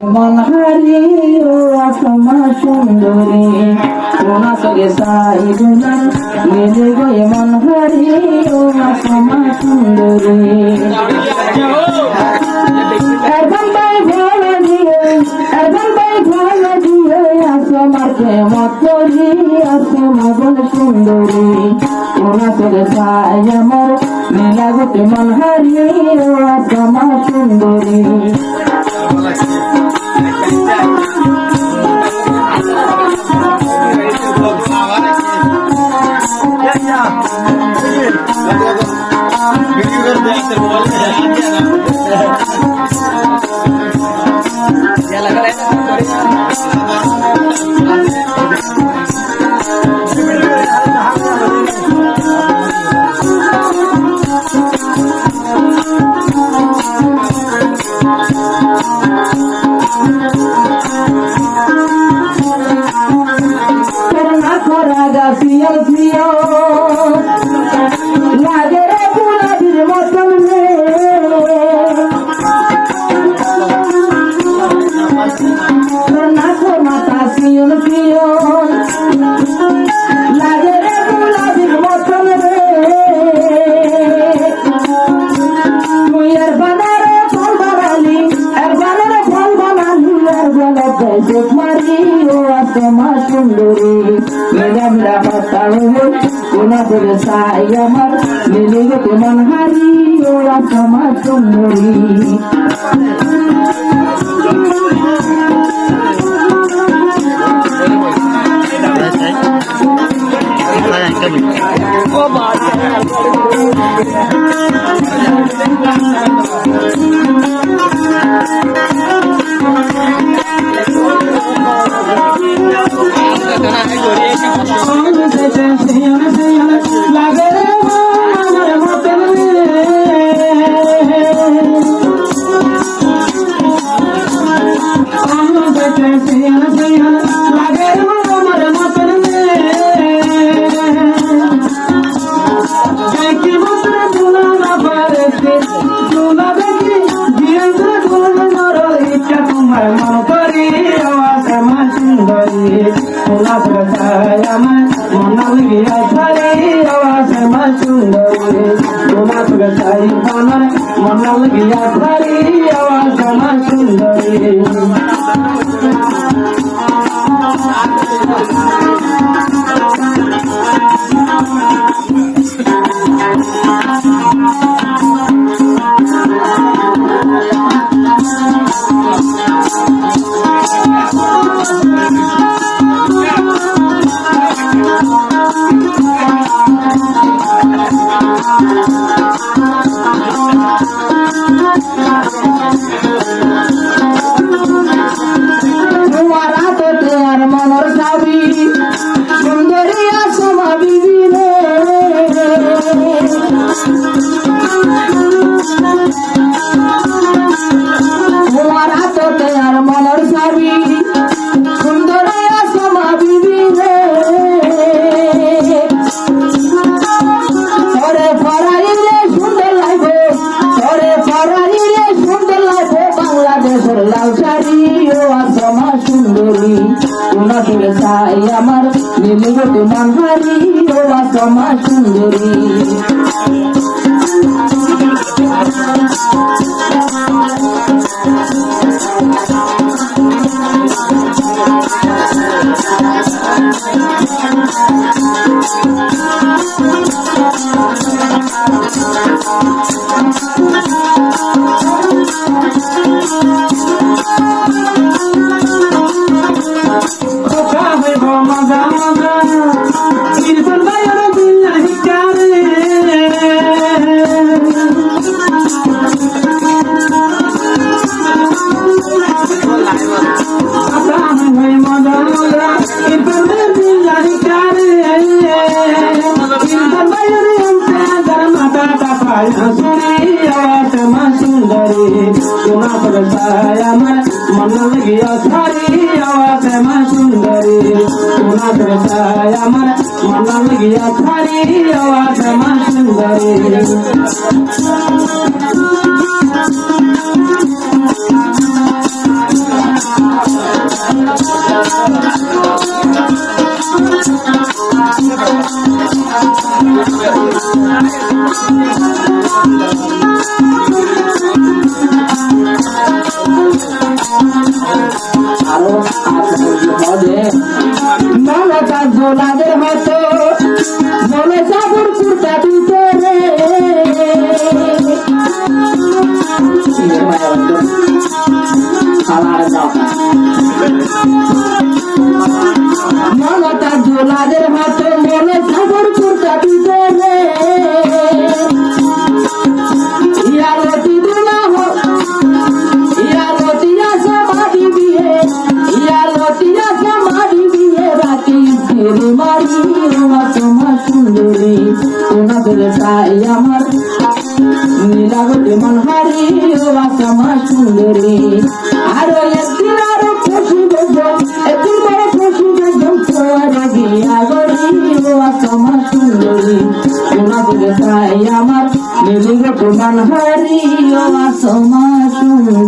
মনহারি ও অসমা সুন্দরী কোনা সগে সাইগুলার মেলে গয়ে মনহারি ও অসমা সুন্দরী এখন তাই ভালো দিয়ে আসমার প্রেমত করি আসমা বল সুন্দরী কোনা সগে সাই আমার মেলা গোটে মনহারি ও অসমা সুন্দরী আমার মিলে গেছে মনহারি ওরা সমাজ সুন্দরী আমার মিলে গেছে মনহারি ওরা সমাজ সুন্দরী আমার মন গিয়া থারি আওয়াজ মা সুন্দরী হবে মালাটা জোলাদের হাতে বলে সাগর কুর্তা দিতে রে মালাটা জোলাদের হাতে বলে সাগর কুর্তা দিতে রে আমার নীলাবতী মনহারি বাসমা সুন্দরী আরো একদিন আরো খুশি বেজম একদিন বড় খুশি বেজম তোরা গিয়া গরি বাসমা সুন্দরী তোমাদের তাই আমার নীলাবতী মনহারি বাসমা সুন্দরী